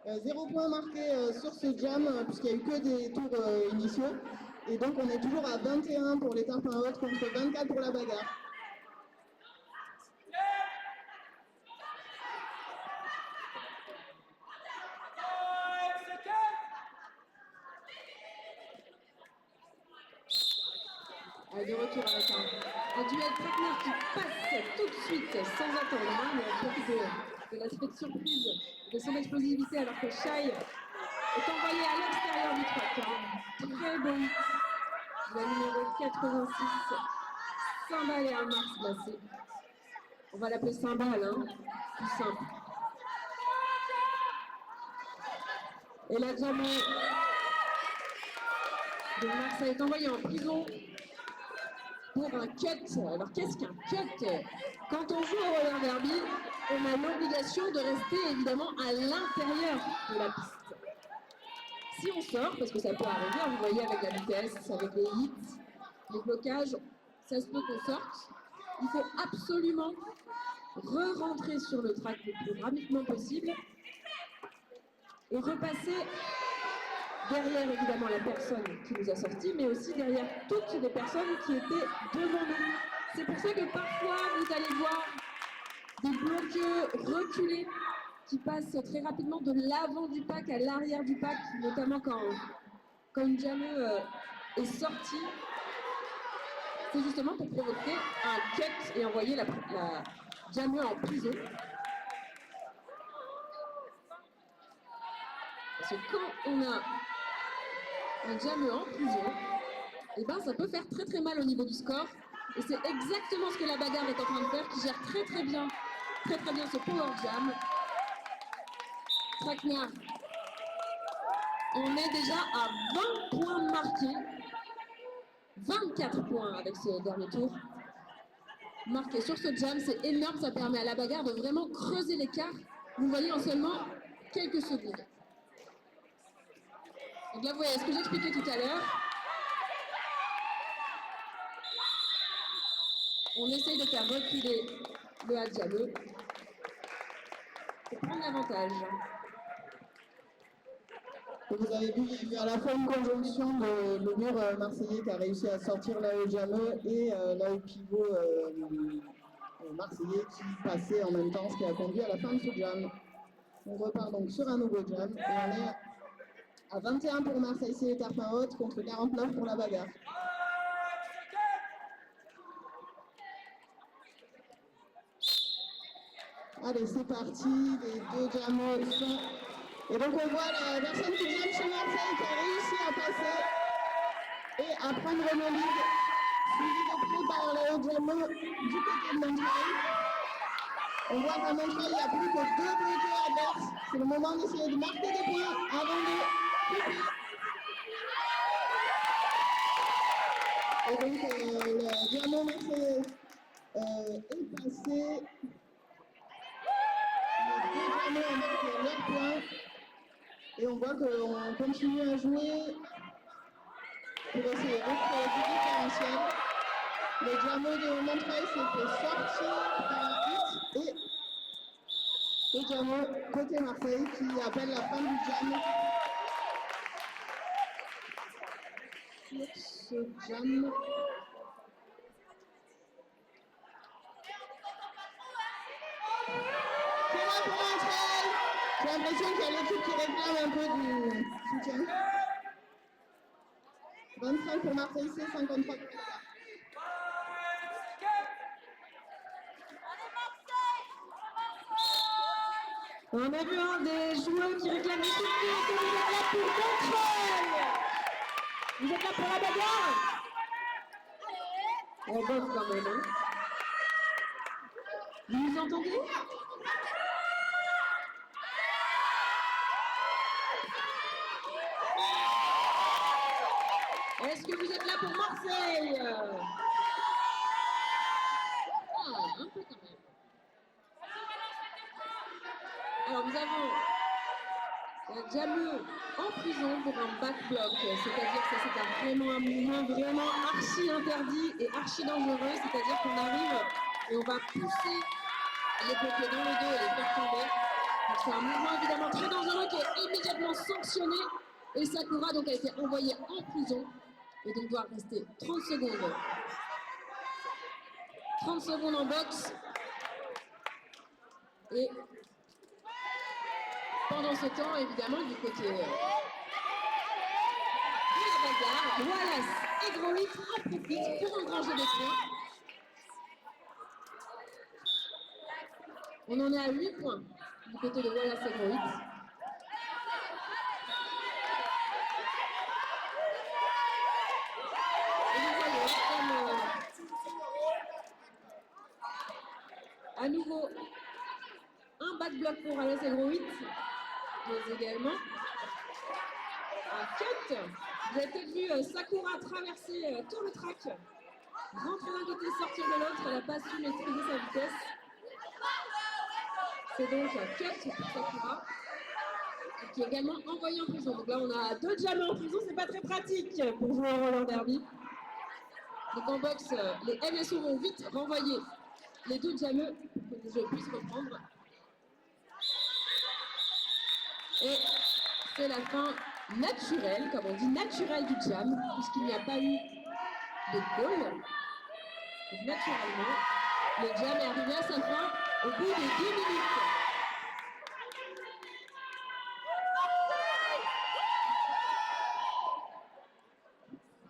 Zéro point marqué sur ce jam, puisqu'il n'y a eu que des tours initiaux. Et donc on est toujours à 21 pour les tarpins hautes contre 24 pour la bagarre. De retour avec un duel Traknar qui passe tout de suite sans attendre, hein, mais on profite de l'aspect de surprise, de son explosivité, alors que Shai est envoyé à l'extérieur du track. Hein. Très bon. La numéro 86, Cymbal et un Mars placé. On va l'appeler Cymbal, hein, tout simple. Et la diamant de Mars est envoyé en prison pour un cut. Alors qu'est-ce qu'un cut? Quand on joue au roller derby, on a l'obligation de rester évidemment à l'intérieur de la piste. Si on sort, parce que ça peut arriver, vous voyez avec la vitesse, avec les hits, les blocages, ça se peut qu'on sorte. Il faut absolument re-rentrer sur le track le plus rapidement possible et repasser derrière évidemment la personne qui nous a sortis, mais aussi derrière toutes les personnes qui étaient devant nous. C'est pour ça que parfois vous allez voir des bloqueux reculés qui passent très rapidement de l'avant du pack à l'arrière du pack, notamment quand une jammeuse est sortie. C'est justement pour provoquer un cut et envoyer la jammeuse en prison. Parce que quand on a un jammeuse en prison, et ben ça peut faire très très mal au niveau du score. Et c'est exactement ce que la bagarre est en train de faire, qui gère très très bien ce power jam. Traknar, on est déjà à 20 points marqués, 24 points avec ce dernier tour. Marqué sur ce jam, c'est énorme, ça permet à la bagarre de vraiment creuser l'écart, vous voyez, en seulement quelques secondes. Donc là, vous voyez ce que j'expliquais tout à l'heure. On essaye de faire reculer le Hadjameux pour prendre l'avantage. Vous avez vu, il y a eu à la fois une conjonction de le mur marseillais qui a réussi à sortir l'AE Jameux et l'AE pivot marseillais qui passait en même temps, ce qui a conduit à la fin de ce jam. On repart donc sur un nouveau jam et on est à 21 pour Marseille C et Tarpin Haute contre 49 pour la bagarre. Allez, c'est parti, les deux jammers sont... Et donc on voit la personne qui jamme chez Marseille qui a réussi à passer et à prendre le lead, suivi de près par la haute jammer du côté de Montreuil. On voit qu'à Montreuil, il n'y a plus que deux bloqueurs adverses. C'est le moment d'essayer de marquer des points avant de couper. Et donc le diamant marseillais est passé. Les deux jammers ont marqué leurs points. Et on voit qu'on continue à jouer pour essayer de créer du différentiel. Le diamant de Montreuil s'est fait sortir par un hit et le diamant côté Marseille qui appelle la fin du jam. Sur ce jam. C'est là pour Montreuil. J'ai l'impression qu'il y a l'équipe qui réclame un peu du soutien. 25 pour Marseille C, 53 pour Marseille. On a vu un des joueurs qui réclament le soutien, que vous êtes là pour Montreuil. Vous êtes là pour la bagarre. On bosse quand même, hein. Vous nous entendez? Est-ce que vous êtes là pour Marseille? Un peu quand même. Alors nous avons la jammeuse en prison pour un backblock, c'est-à-dire que c'est vraiment un mouvement vraiment archi interdit et archi dangereux, c'est-à-dire qu'on arrive et on va pousser les bloquer dans le dos et les faire tomber. C'est un mouvement évidemment très dangereux qui est immédiatement sanctionné. Et Sakura donc a été envoyée en prison et donc doit rester 30 secondes. 30 secondes en boxe. Et pendant ce temps, évidemment, du côté de la bagarre, Wallace et Groit en profitent pour engranger des points. On en est à 8 points du côté de Wallace et Groit. Et vous voyez, comme à nouveau, un back block pour Wallace et Groit, mais également un cut. Vous avez peut-être vu Sakura traverser tout le track, rentrer d'un côté, sortir de l'autre. Elle n'a pas su maîtriser sa vitesse. C'est donc un cut pour Sakura, qui est également envoyé en prison. Donc là, on a 2 jammers en prison, c'est pas très pratique pour jouer au roller derby. Donc en boxe, les MSO vont vite renvoyer les 2 jammers pour que le jeu puisse reprendre. Et c'est la fin naturelle, comme on dit, naturelle du jam, puisqu'il n'y a pas eu de call. Donc naturellement, le jam est arrivé à sa fin au bout de 10 minutes.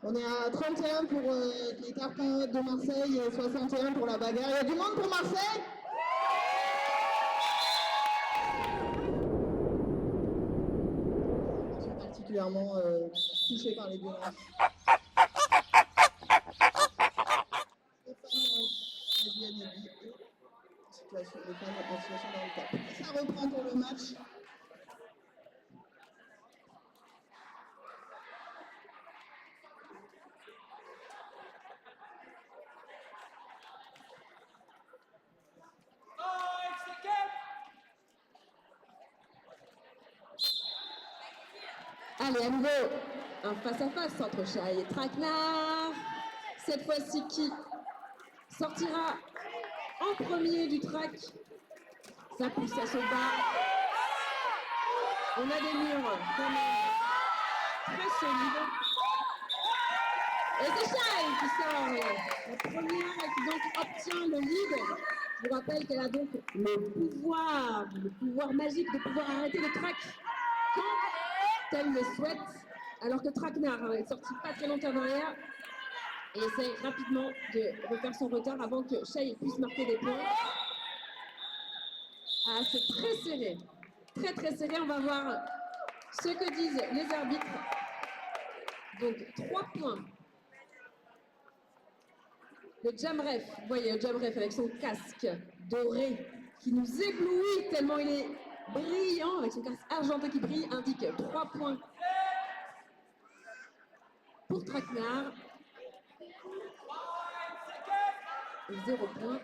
On est à 31 pour les Tarpins de Marseille et 61 pour la bagarre. Il y a du monde pour Marseille? Je suis particulièrement touché par les violences. Situation des femmes en situation de handicap. Ça reprend pour le match. Allez, à nouveau, un face-à-face entre Shai et Traquenard. Cette fois-ci, qui sortira en premier du track? Ça pousse, ça se bat. On a des murs quand même très solides. Et c'est Shai qui sort la première et qui donc obtient le lead. Je vous rappelle qu'elle a donc le pouvoir magique de pouvoir arrêter le track quand elle le souhaite. Alors que Traquenard est sorti pas très longtemps derrière et essaye rapidement de refaire son retard avant que Shai puisse marquer des points. Ah, c'est très serré. Très très serré. On va voir ce que disent les arbitres. Donc 3 points. Le Jamref, vous voyez le Jamref avec son casque doré qui nous éblouit tellement il est brillant, avec son casque argenté qui brille, indique 3 points pour Traquenard. 0 points.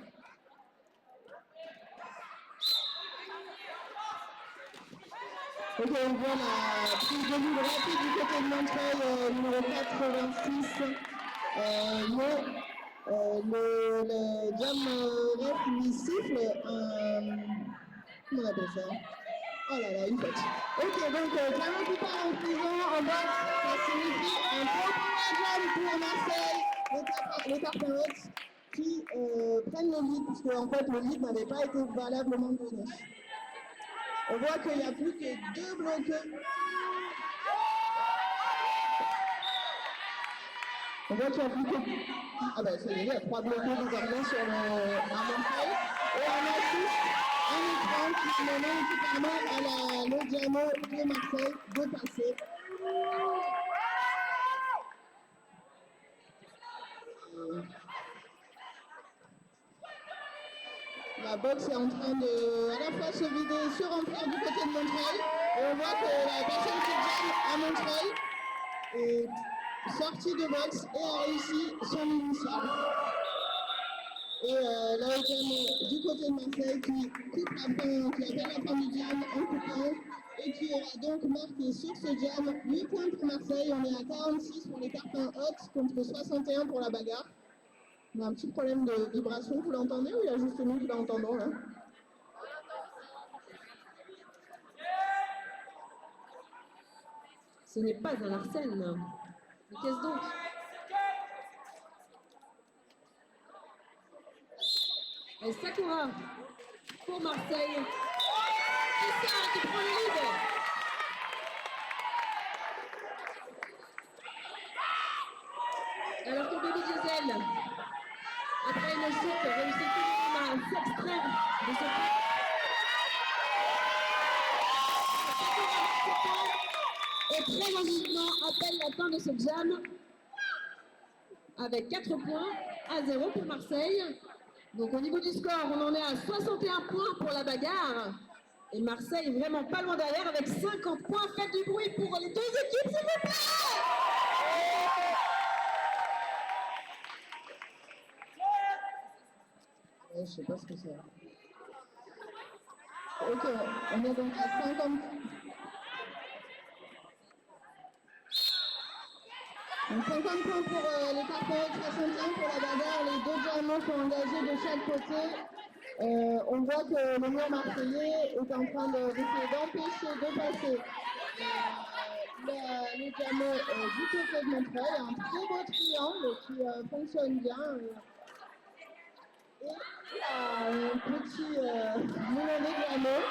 Ok, on voit la prise de vue rapide du côté de Montreuil, numéro 86. Le jam ref lui siffle un... Comment on appelle ça? Oh là là, une faute. Ok, donc Clément qui part en prison, en boxe, ça signifie un gros jam pour Marseille, les Tarpins Hawks, qui prennent le lead, puisque en fait le lead n'avait pas été valablement donné. On voit qu'il n'y a plus que 2 bloqués. On voit qu'il n'y a plus que... Ah ben ça y est, il y a 3 bloqués désormais sur un Montreuil. Et on assiste à un écran qui permet à le Diamo de Marseille de passer. La boxe est en train de à la fois se vider et se remplir du côté de Montreuil. Et on voit que la personne qui jamme à Montreuil est sortie de boxe et a réussi son initiale. Et là, du côté de Marseille qui coupe la fin, qui appelle la fin du jam en coupant et qui aura donc marqué sur ce jam 8 points pour Marseille. On est à 46 pour les Tarpins Hawks contre 61 pour la bagarre. On a un petit problème de vibration, vous l'entendez ou il y a juste nous qui l'entendons là? Ce n'est pas un Arsène. Mais qu'est-ce donc? Et Sakura pour Marseille. Issa qui prend le lead. Alors que Baby Diesel, après une chute, réussit tout de même à s'extraire de ce point. Et très logiquement appelle la fin de ce jam avec 4 points à 0 pour Marseille. Donc au niveau du score, on en est à 61 points pour la bagarre. Et Marseille vraiment pas loin derrière avec 50 points. Faites du bruit pour les deux équipes, s'il vous plaît! Je sais pas ce que c'est. Ok, on est donc à 50. Donc 50 points pour les Carpenters, 61 pour la bagarre. Les deux diamants sont engagés de chaque côté. On voit que le mur marseillais est en train d'essayer d'empêcher de passer les diamants du côté de Montreuil. Un très beau triangle qui fonctionne bien. Et un petit moulin de diamants.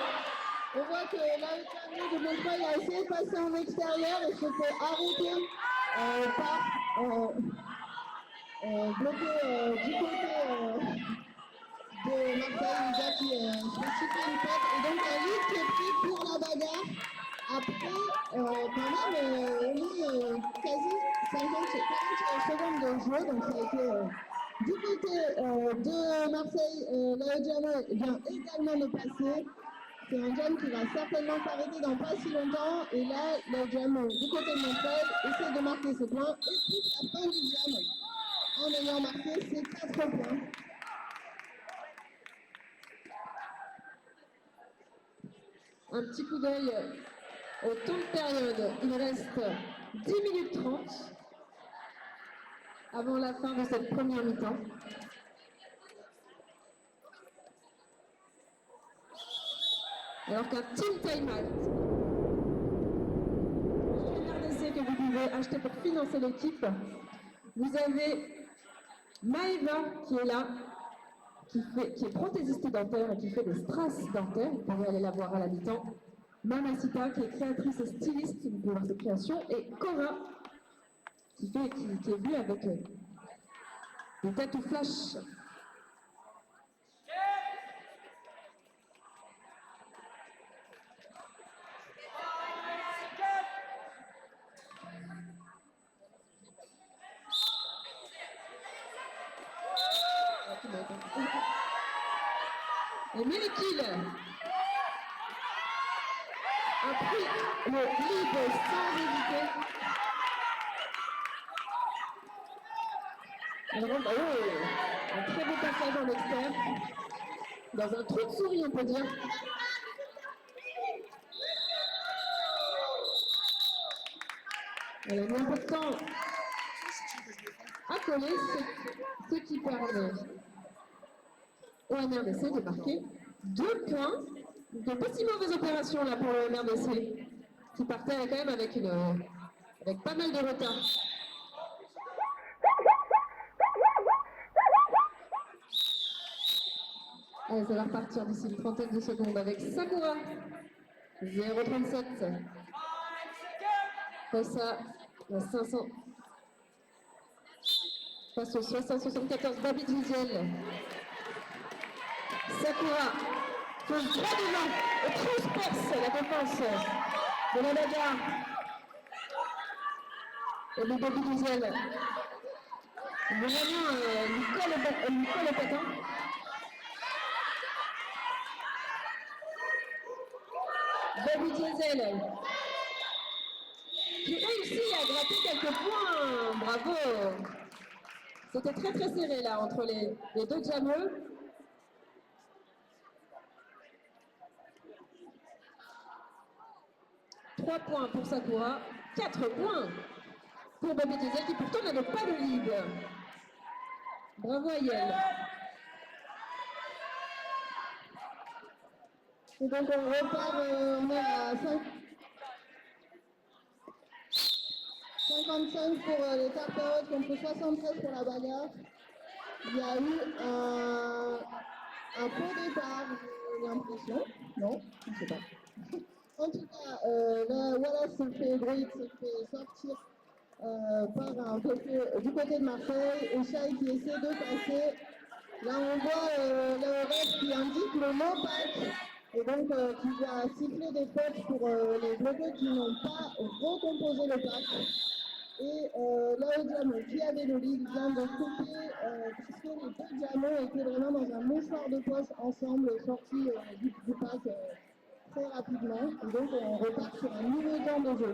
On voit que là, le diamant de Montreuil a essayé de passer en extérieur et se fait arrêter par bloqué du côté de Marseille, Lisa qui se fait chipper une tête. Et donc un lead qui est pris pour la bagarre après quand même quasi 40 secondes de jeu. Donc ça a été du côté de Marseille, la Diamant vient également de passer. C'est un jam qui va certainement s'arrêter dans pas si longtemps. Et là, le jam du côté de Montreuil essaie de marquer ses points et coupe la fin du jam en ayant marqué ses 4 points. Un petit coup d'œil au temps de période. Il reste 10 minutes 30 avant la fin de cette première mi-temps. Alors qu'un team time-out, une RDC que vous pouvez acheter pour financer l'équipe. Vous avez Maëva qui est là, qui est prothésiste dentaire et qui fait des strass dentaires. Vous pouvez aller la voir à la mi-temps. Mamacita qui est créatrice et styliste, vous pouvez voir ses créations. Et Cora qui est venue avec des tatous flash. Et Melekil a pris le lead sans hésiter. Elle rentre, un très beau passage en externe, dans un trou de souris on peut dire. Elle a mis un peu de temps à coller, ce qui permet au MRDC de marquer 2 points. Donc pas si mauvaise opération là pour le MRDC, qui partait quand même avec pas mal de retard. Allez, ça va repartir d'ici une trentaine de secondes avec Sakura. 0,37. Face à la 500. Face au 674 Baby Diesel. Sakura fonce droit devant et transperce la défense de la bagarre. Et le Baby Diesel. Vraiment, lui colle au patin. Baby Diesel qui réussit à gratter quelques points. Bravo. C'était très très serré là entre les deux jameux. Trois points pour Sakura, 4 points pour Baby Diesel qui pourtant n'avait pas de lead. Bravo à Yael. Et donc on repart, on est à 5. 55 pour les Tartarotes contre 73 pour la bagarre. Il y a eu un faux départ, j'ai l'impression. Non, je ne sais pas. En tout cas, là, Wallace s'est fait sortir par un côté, du côté de Marseille et Chai qui essaie de passer. Là, on voit le ref qui indique le mot pack et donc qui va siffler des fautes pour les bloqueurs qui n'ont pas recomposé le pack. Et là, le diamant qui avait le lead vient de couper puisque les deux diamants étaient vraiment dans un mouchoir de poche ensemble, sortis du pack très rapidement. Et donc, on repart sur un nouveau temps de jeu.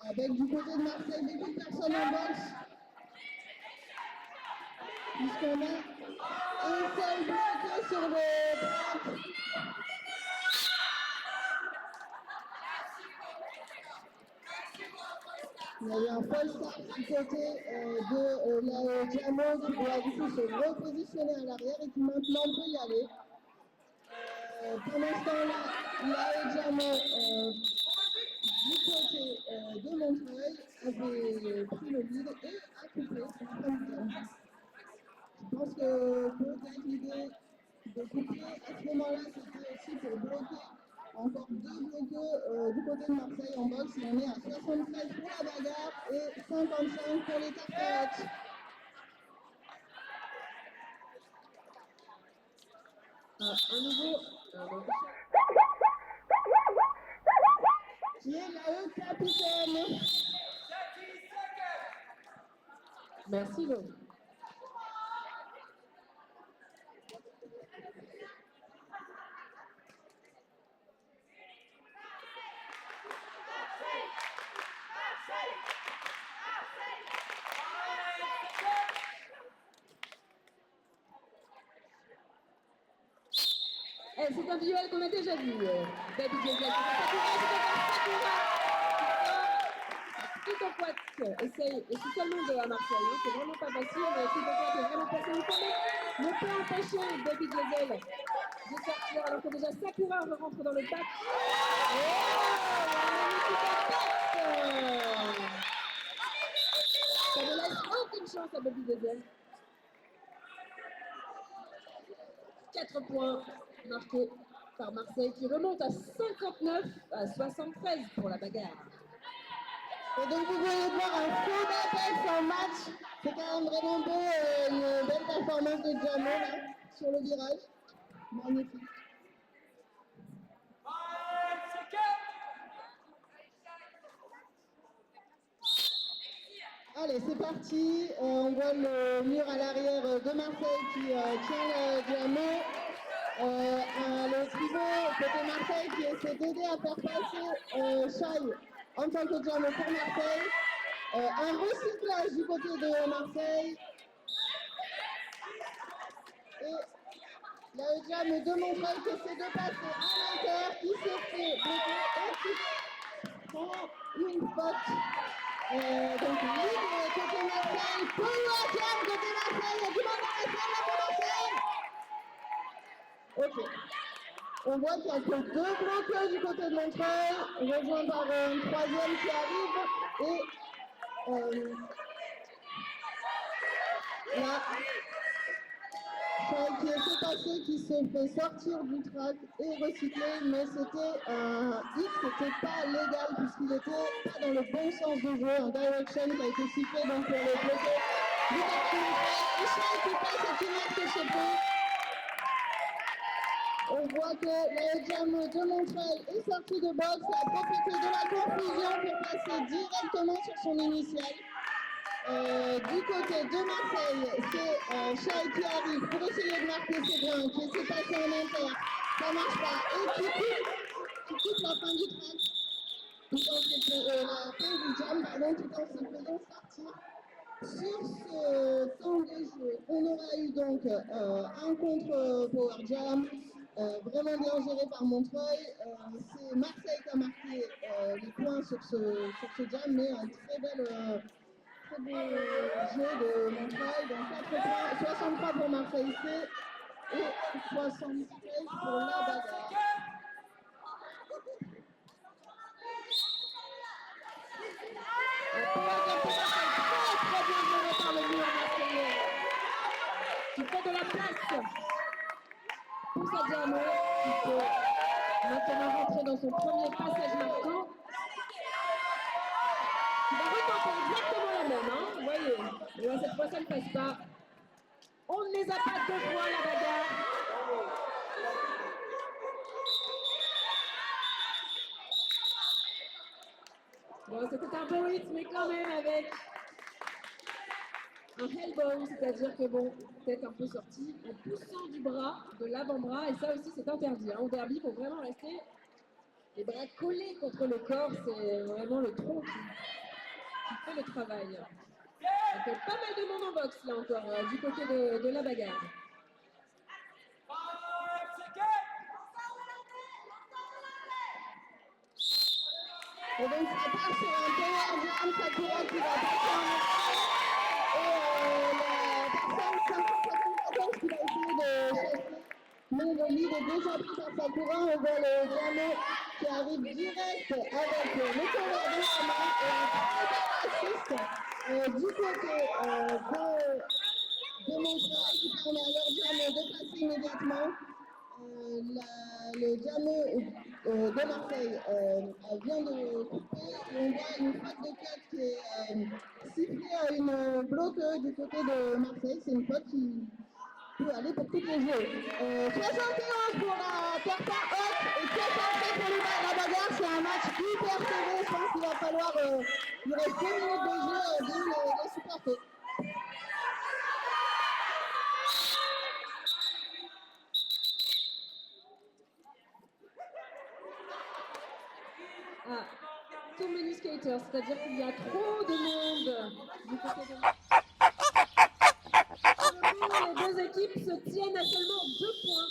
Avec du côté de Marseille, beaucoup de personnes en boxe. Puisqu'on a un seul bloqué sur le pack. Il y a eu un false start du côté de la Diamant qui doit du coup se repositionner à l'arrière et qui maintenant peut y aller. Pendant ce temps-là, la Diamant du côté de Montreuil avait pris le lead et a coupé son premier. Je pense que peut-être l'idée de couper à ce moment-là, c'était aussi pour bloquer encore deux bloqueux du côté de Marseille en boxe. Et on est à 73 pour la bagarre et 55 pour les Tartarotes. Un nouveau. Qui est la capitaine. Merci, Laurie. C'est un duel qu'on a déjà vu. Baby Diesel, Tito Poit essaye, et c'est seulement de à Marseille, hein, c'est vraiment pas facile, mais Tito Poit est vraiment passé une fois, mais ne peut empêcher Baby Diesel de sortir, alors que déjà Sakura rentre dans le pack. Ça ne laisse aucune chance à Baby Diesel. 4 points marqués par Marseille qui remonte à 59 à 73 pour la bagarre. Et donc vous voyez voir un faux d'Apex en match. C'est quand même vraiment beau, une belle performance de Diamant là, sur le virage. Magnifique. Allez, c'est parti. On voit le mur à l'arrière de Marseille qui tient le Diamant. Le pivot côté Marseille qui essaie d'aider à faire passer Chai en tant que Diamant pour Marseille. Un recyclage du côté de Marseille. Et là, le Diamant de Montreuil qui essaie de passer à l'Inter, qui s'est fait bloquer et qui prend une faute. Donc, libre côté Marseille, Power Jam côté Marseille, il y a du monde dans la salle là pour Marseille. Ok. On voit qu'il y a que deux bloqueurs du côté de Montreuil, rejoint par un troisième qui arrive. Et là, Chai qui est fait passer, qui se fait sortir du track et recycler, mais c'était un hit, c'était pas légal puisqu'il était pas dans le bon sens de jeu, un direction qui a été sifflé donc pour le bloquer du côté de Montreuil. Et Chai qui passe et qui marque chez Pau. On voit que le Diamant de Montreuil est sorti de boxe, a profité de la confusion pour passer directement sur son initial. Du côté de Marseille, c'est Chai qui arrive pour essayer de marquer ses brins, qui essaie de passer en inter, ça marche pas, et qui coupe la fin du track, la fin du jam, pardon, tout en se faisant sortir. Sur ce temps de jeu, on aura eu donc un contre Power Jam, vraiment bien géré par Montreuil. C'est Marseille qui a marqué les points sur ce jam, mais un très beau jeu de Montreuil. Donc 4 points, 63 pour Marseille C et 73 pour la bagarre. qui fait de la place pour Sadiamo, qui peut maintenant rentrer dans son premier passage marquant. Il va retenter exactement la même, hein, vous voyez. Mais ouais, cette fois, ça ne passe pas. On ne les a pas deux fois, la bagarre. Bon, c'était un beau hit, mais quand même avec un elbow, c'est-à-dire que bon, tête un peu sortie, en poussant du bras, de l'avant-bras, et ça aussi c'est interdit. Hein. Au derby, il faut vraiment rester les bras collés contre le corps, c'est vraiment le tronc qui fait le travail. Donc pas mal de monde en boxe là encore, du côté de la bagarre. Et donc ça part sur un power jam, Sakura qui va passer en et la personne 574 qui va essayer de chasser. Mais le lead est déjà pris par Sakura, on voit le Jamo qui arrive direct avec le power de sa main et un très bel assist du côté de Montréal qui permet à leur Jamo de passer immédiatement. Le Jamo de Marseille vient de couper et on voit une faute de cut qui est sifflée à une bloque du côté de Marseille. C'est une faute qui peut aller pour toutes les jeux. 71 pour la Terpa haute et 63 pour la bagarre. C'est un match hyper serré. Je pense qu'il va falloir, il reste 2 minutes de jeu, bien les supporter. Ah, too many skaters, c'est-à-dire qu'il y a trop de monde du côté de les deux équipes se tiennent à seulement 2 points.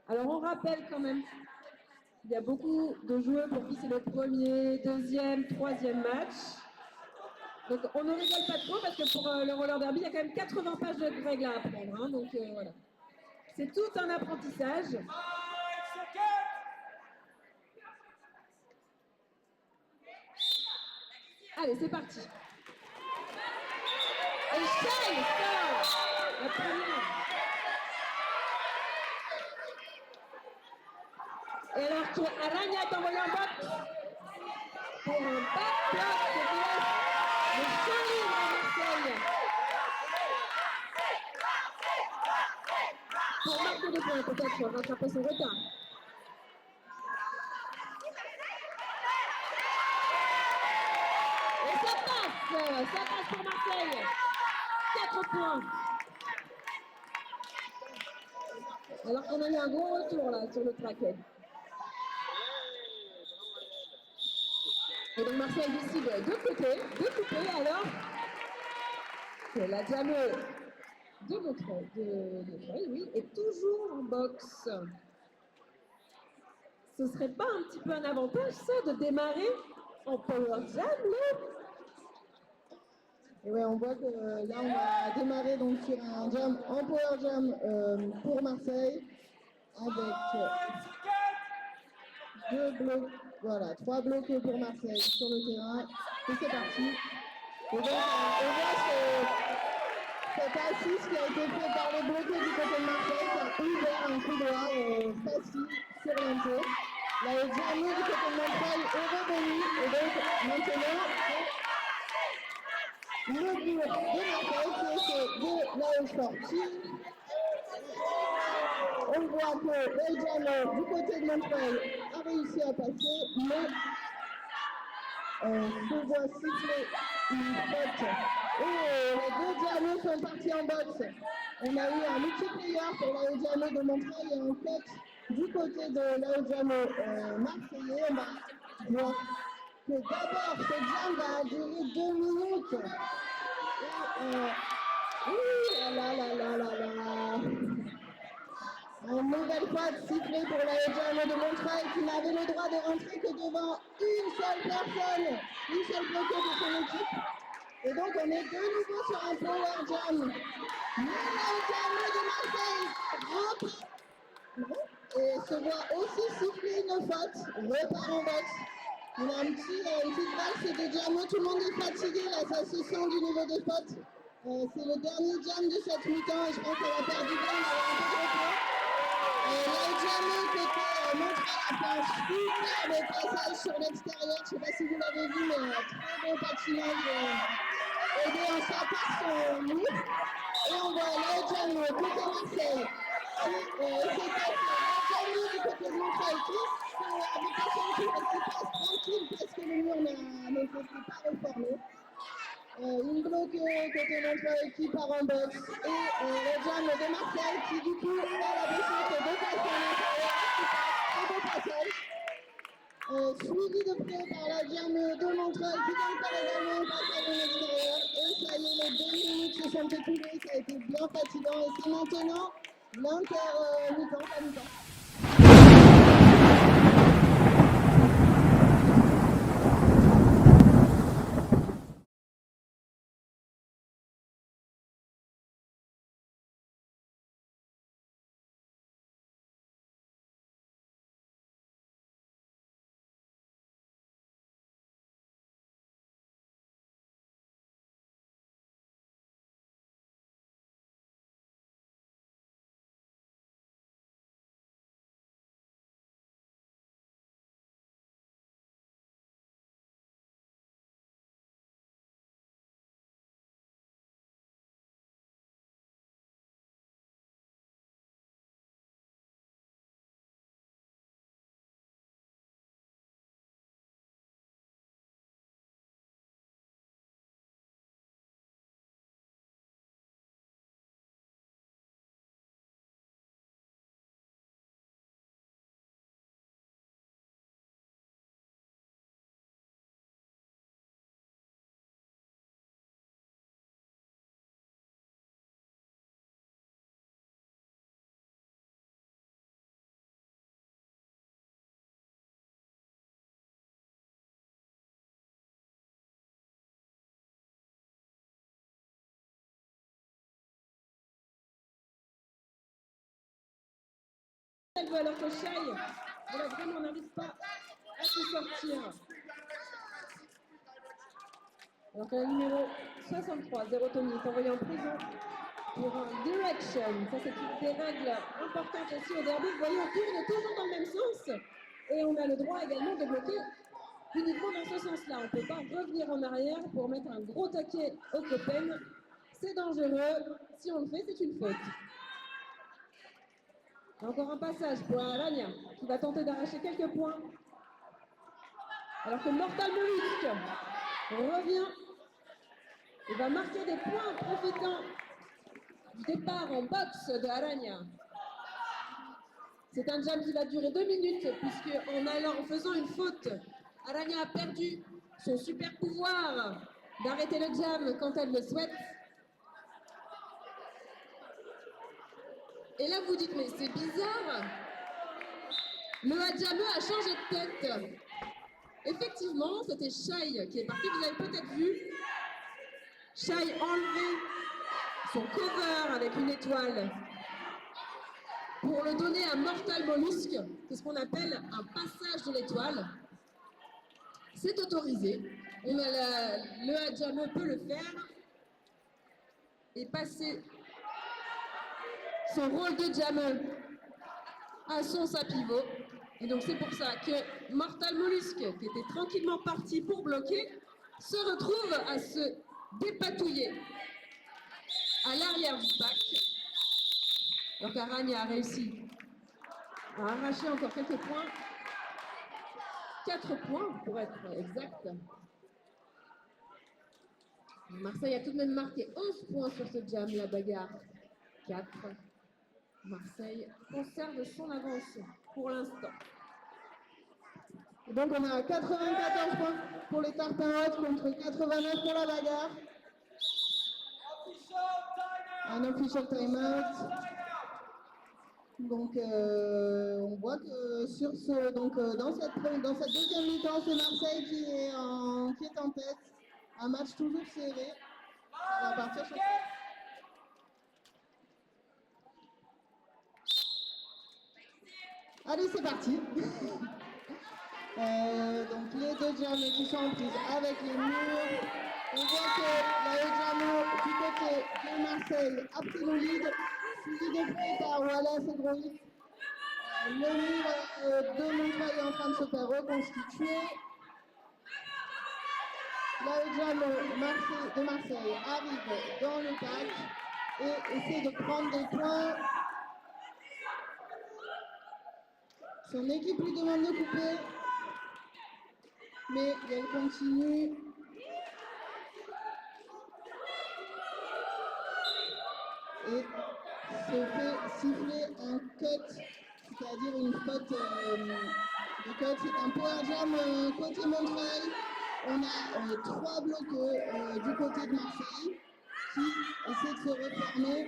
Alors on rappelle quand même, il y a beaucoup de joueurs pour qui c'est le premier, deuxième, troisième match. Donc on ne rigole pas trop parce que pour le roller derby, il y a quand même 80 pages de règles à apprendre. Hein, donc voilà. C'est tout un apprentissage. Allez, c'est parti. Et Shane sort la première. Et alors que Aragna est envoyé en box pour un back block de DS. Le champ libre à Marseille. Pour marquer des points, peut-être rattraper son retard. Et ça passe pour Marseille. 4 points. Alors qu'on a eu un gros retour là sur le traquet. Et donc Marseille décide de couper alors que la Jamo de Montreuil, oui, est toujours en boxe. Ce serait pas un petit peu un avantage ça de démarrer en power jam là? Et ouais, on voit que là on va démarrer donc sur un jam en power jam pour Marseille avec 2 blocs, voilà, 3 blocs pour Marseille sur le terrain. Et c'est parti. Et donc on voit cet assist qui a été fait par les bloqués du côté de Marseille qui a ouvert un couloir facile sur l'entrée. Là, le Jamo du côté de Montreuil est revenu et donc maintenant le but de Marseille qui est de la sortie. On voit que le Jamo du côté de Montreuil a réussi à passer, mais se voit siffler une faute. Et les deux Jamos sont partis en boxe. On a eu un multiplayer pour la Jamo de Montreuil et un cut du côté de la Jamo marseillais. On va voir que d'abord ce jam va durer 2 minutes. Et là. Une nouvelle fois de sifflet pour la Jamo de Montreuil qui n'avait le droit de rentrer que devant une seule personne, une seule bloquée de son équipe. Et donc on est de nouveau sur un power jam. Mais la Jamo de Marseille repart et se voit aussi siffler une faute, repart en boxe. On a une petite valse de Jamo, tout le monde est fatigué, là, ça se sent du niveau des potes. C'est le dernier jam de cette mi-temps et je pense qu'elle va faire du bien, on a un peu de repos. Là, Jamo côté Montréal a fait un superbe passage sur l'extérieur, je ne sais pas si vous l'avez vu, mais très beau patinage aidé en sa part son mur. Et on voit là Jamo côté Marseille. C'était Jamo du côté de Montréal qui avec la ceinture et qui passe tranquille parce que le mur ne s'est pas reformé. Une bloque côté Montréal qui part en boxe et le jam de Marseille qui du coup a la décide de passer en intérieur qui passe très beau passage. Suivi de près par la jam de Montréal qui vient de faire également un passage en extérieur et ça y est, les 2 minutes se sont écoulées, ça a été bien fatigant et c'est maintenant l'inter-mi-temps, pas mi-temps. Alors que Shai, voilà, vraiment, n'arrive pas à se sortir. Alors que la numéro 63, Zéro Tony, est envoyée en prison pour un direction. Ça, c'est des règles importantes aussi au derby. Vous voyez, on tourne toujours dans le même sens. Et on a le droit également de bloquer uniquement dans ce sens-là. On ne peut pas revenir en arrière pour mettre un gros taquet au Copen. C'est dangereux. Si on le fait, c'est une faute. Encore un passage pour Aranya qui va tenter d'arracher quelques points. Alors que Mortal Mollusque revient et va marquer des points profitant du départ en boxe de Aranya. C'est un jam qui va durer 2 minutes puisque en faisant une faute, Aranya a perdu son super pouvoir d'arrêter le jam quand elle le souhaite. Et là vous dites mais c'est bizarre, le Hadjameux a changé de tête. Effectivement, c'était Shai qui est parti, vous avez peut-être vu. Shai enlever son cover avec une étoile pour le donner à Mortal Mollusque. C'est ce qu'on appelle un passage de l'étoile. C'est autorisé. Le Hadjameux peut le faire et passer son rôle de jammer à son sapivot. Et donc c'est pour ça que Mortal Mollusque, qui était tranquillement parti pour bloquer, se retrouve à se dépatouiller à l'arrière du pack. Donc Aranya a réussi à arracher encore quelques points. 4 points pour être exact. Marseille a tout de même marqué 11 points sur ce jam, la bagarre. 4. Marseille conserve son avance pour l'instant. Donc on a 94 points pour les Tarpins Hot contre 89 pour la bagarre. Un official timeout. Donc on voit que sur dans cette deuxième mi-temps, c'est Marseille qui est en tête. Un match toujours serré. Ça va partir sur... Allez, c'est parti. Donc les deux Diamo qui sont en prise avec les murs. On voit que la Diamo du côté de Marseille a pris le lead, suivi de près par Wallace et Groïs. Le mur de Montreuil est en train de se faire reconstituer. La Diamo de Marseille arrive dans le pack et essaie de prendre des points. Son équipe lui demande de couper, mais elle continue. Et se fait siffler un cut, c'est-à-dire une faute de cut. C'est un power jam côté Montreuil. On a 3 bloqueux du côté de Marseille qui essaient de se reformer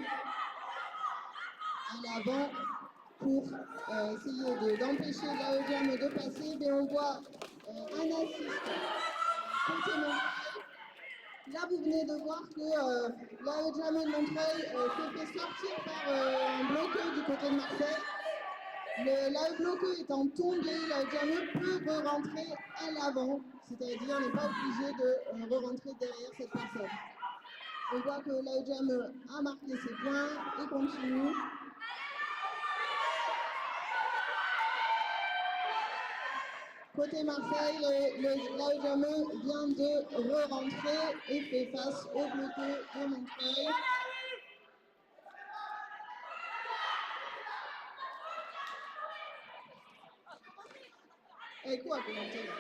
à l'avant pour essayer d'empêcher la jam de passer. Mais on voit un assist côté Montreuil. Là, vous venez de voir que l'AE Diamo de Montreuil s'est fait sortir par un bloqueur du côté de Marseille. L'AE bloqueur étant tombé, l'AE Diamo peut re-rentrer à l'avant, c'est-à-dire n'est pas obligé de re-rentrer derrière cette personne. On voit que l'AE Diamo a marqué ses points et continue. Côté Marseille, l'AE Diamo vient de re-rentrer et fait face au bloqueur de Montreuil. Et quoi commenter là?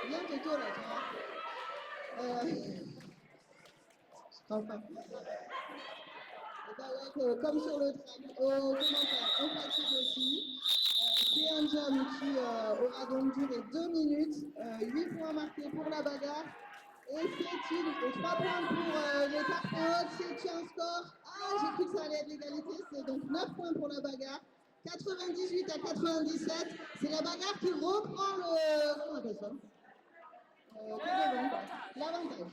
Bien que toi là, toi. Je crois pas. Et bah ouais, comme sur le track, au commentaire, on fatigue aussi. C'est un jam qui aura donc duré 2 minutes, 8 points marqués pour la bagarre. Et 3 points pour les Tarpéotes, c'est un score. Ah, j'ai cru que ça allait être l'égalité, c'est donc 9 points pour la bagarre. 98 à 97, c'est la bagarre qui reprend le. Comment on appelle ça l'avantage.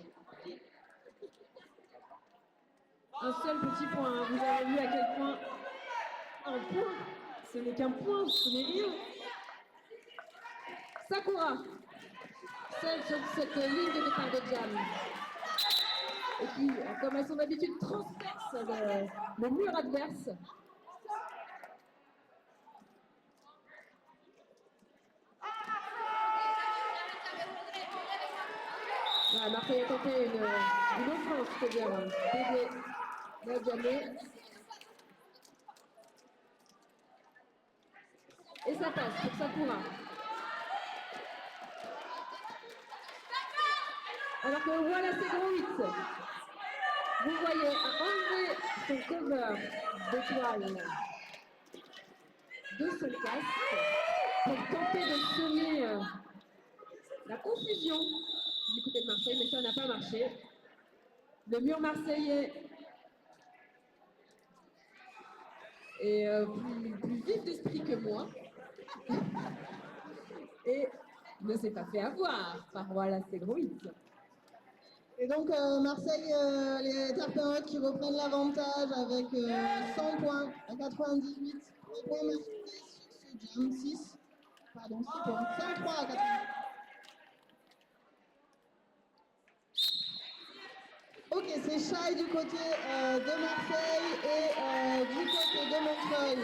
Un seul petit point, hein. Vous avez vu à quel point un point, ce n'est qu'un point, ce n'est rien. Sakura, celle sur cette ligne de départ de jam. Et puis, comme à son habitude, transperce le mur adverse. Voilà, Marseille a tenté une offense, c'est-à-dire d'aider la Diamo. Et ça passe pour Sakura. Alors que voilà, c'est Groït. Vous voyez, a enlevé son cover d'étoile de son casque pour tenter de semer la confusion du côté de Marseille, mais ça n'a pas marché. Le mur marseillais est plus vif d'esprit que moi et ne s'est pas fait avoir par voilà, c'est Groït. Et donc Marseille, les Tarpéotes qui reprennent l'avantage avec 100 points à 98. 3 points marqués sur ce jam, 6 points, 103 à 98. Ok, c'est Chai du côté de Marseille et du côté de Montreuil.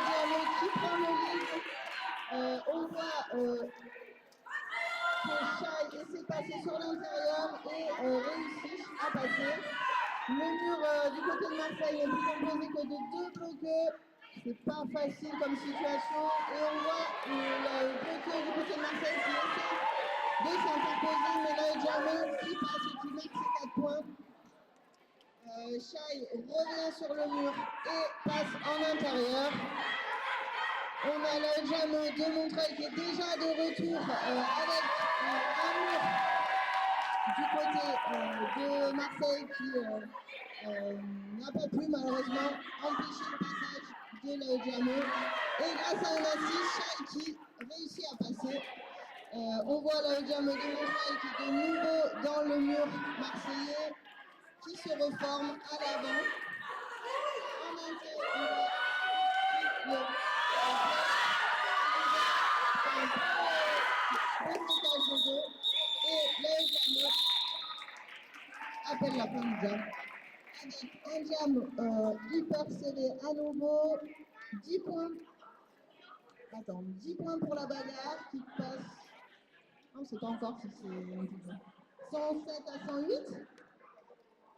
Diamo qui prend le lead. On voit que Chai essaie de passer sur l'intérieur et réussit à passer. Le mur du côté de Marseille n'est plus composé que de 2 bloqueux. C'est pas facile comme situation. Et on voit le bloqueur du côté de Marseille qui essaie de s'interposer, mais là, Diamo qui passe et qui marque ses 4 points. Chai revient sur le mur et passe en intérieur. On a le Diamo de Montreuil qui est déjà de retour avec un mur du côté de Marseille qui n'a pas pu malheureusement empêcher le passage de la Diamo. Et grâce à un assist, Chai qui réussit à passer. On voit la Diamo de Montreuil qui est de nouveau dans le mur marseillais, qui se reforme à l'avant. En intérieur, les Diamo appellent la fin du jam. Avec un jam hyper serré à nouveau, 10 points. Attends, 10 points pour la bagarre qui passe. Non, c'est pas encore si c'est 107 à 108.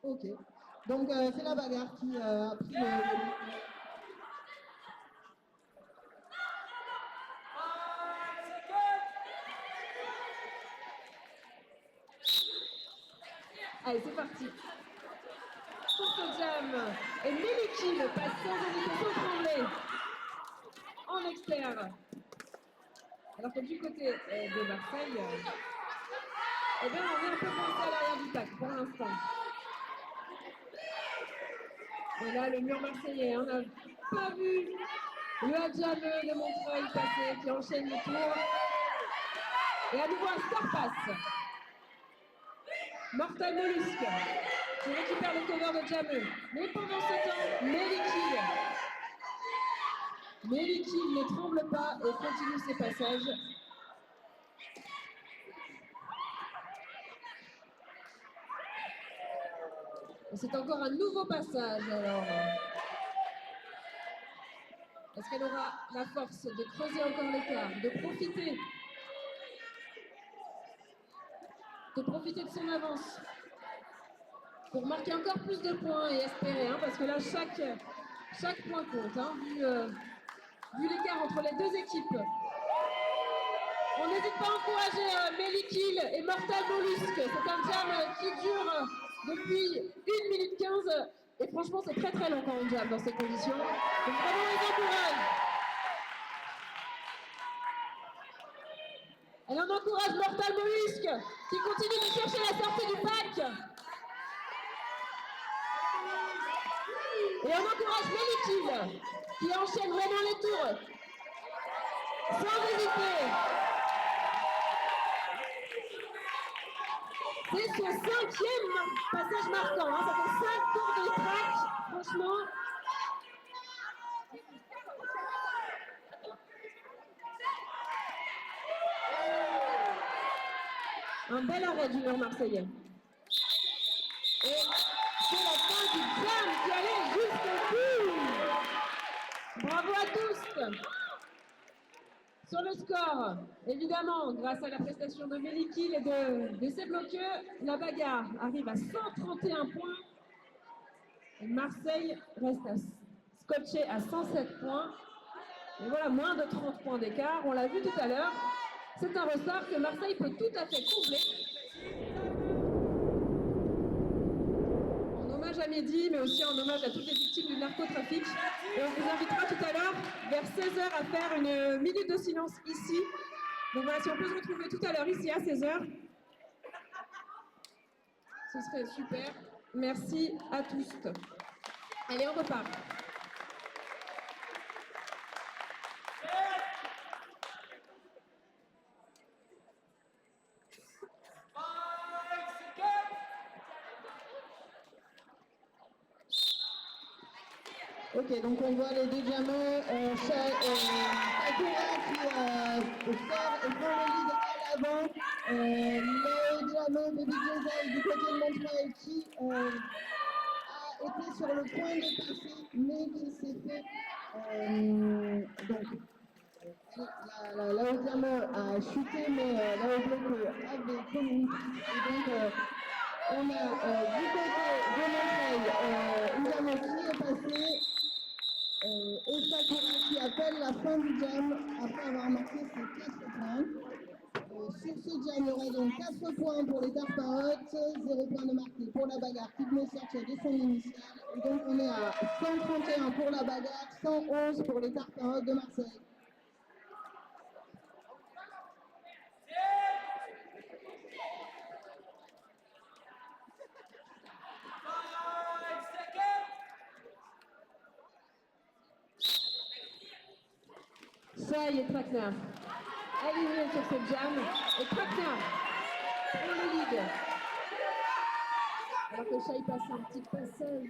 Ok. Donc c'est la bagarre qui a pris le. Allez, c'est parti. Pour ce jam. Et Meliki passe sans hésiter, sans trembler. En externe. Alors que du côté de Marseille, eh bien, on est un peu coincé à l'arrière du tac pour l'instant. Et là, le mur marseillais, on n'a pas vu le Hadjameux de Montreuil passer, qui enchaîne les tours. Et à nouveau un star pass. Mortal Mollusque qui récupère le cover de Jameux. Mais pendant ce temps, Meliki ne tremble pas et continue ses passages. C'est encore un nouveau passage alors. Est-ce qu'elle aura la force de creuser encore l'écart, de profiter de son avance pour marquer encore plus de points et espérer, hein, parce que là chaque point compte, hein, vu l'écart entre les deux équipes. On n'hésite pas à encourager Melikil et Mortal Mollusque. C'est un jam qui dure depuis 1 minute 15. Et franchement, c'est très très long quand on jam dans ces conditions. Donc vraiment, les encourage. Elle en encourage Mortal Mollusque qui continue de chercher la sortie du pack. Et on encourage Melikil qui enchaîne vraiment les tours sans hésiter. C'est son 5e passage marquant, hein. Ça fait 5 tours de track, franchement. Un bel arrêt du mur marseillais. Et c'est la fin du jam qui allait jusqu'au bout. Bravo à tous. Sur le score, évidemment, grâce à la prestation de Melikil et de ses bloqueurs, la bagarre arrive à 131 points. Et Marseille reste scotché à 107 points. Et voilà, moins de 30 points d'écart. On l'a vu tout à l'heure. C'est un ressort que Marseille peut tout à fait combler. En hommage à Mehdi, mais aussi en hommage à toutes les victimes du narcotrafic. Et on vous invitera tout à l'heure, vers 16h, à faire une minute de silence ici. Donc voilà, si on peut se retrouver tout à l'heure ici à 16h, ce serait super. Merci à tous. Allez, on repart. Ok, donc on voit les deux diamants, Sakura qui sort et prend le lead à l'avant, le diamant Baby Diesel du côté de Montreuil qui a été sur le point de passer, mais qui s'est fait, donc la haut diamant a chuté, mais la haut bloc avait communiqué, et donc on a du côté de Montreuil une diamant qui est passée. Et Sakura qui appelle la fin du jam après avoir marqué ses 4 points. Sur ce jam, il y aurait donc 4 points pour les Tarparottes, 0 points de marqué pour la bagarre qui venait sortir de son initiale. Et donc on est à 131 pour la bagarre, 111 pour les Tarparottes de Marseille. Ça y est, Trakner. Aligné sur ce jam. Et Trakner prend le lead. Alors que Shai passe un petit passage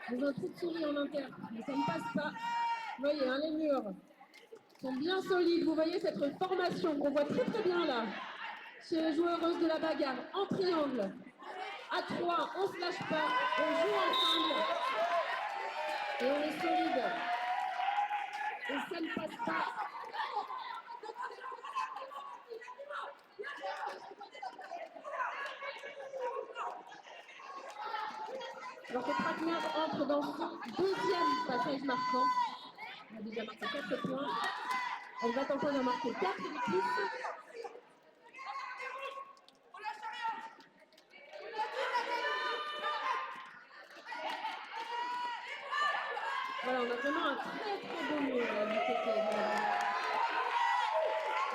dans un trou de souris en inter. Mais ça ne passe pas. Vous voyez, hein, les murs sont bien solides. Vous voyez cette formation qu'on voit très très bien là joueuses de la bagarre en triangle. À 3, on se lâche pas, on joue ensemble. Et on est solide. Et ça ne passe pas. Alors que Trackmar entre dans son deuxième passage marquant. Elle a déjà marqué 4 points. Elle va tenter d'en marquer 4 de plus. Voilà, on a vraiment un très très beau mur là du côté de la bagarre.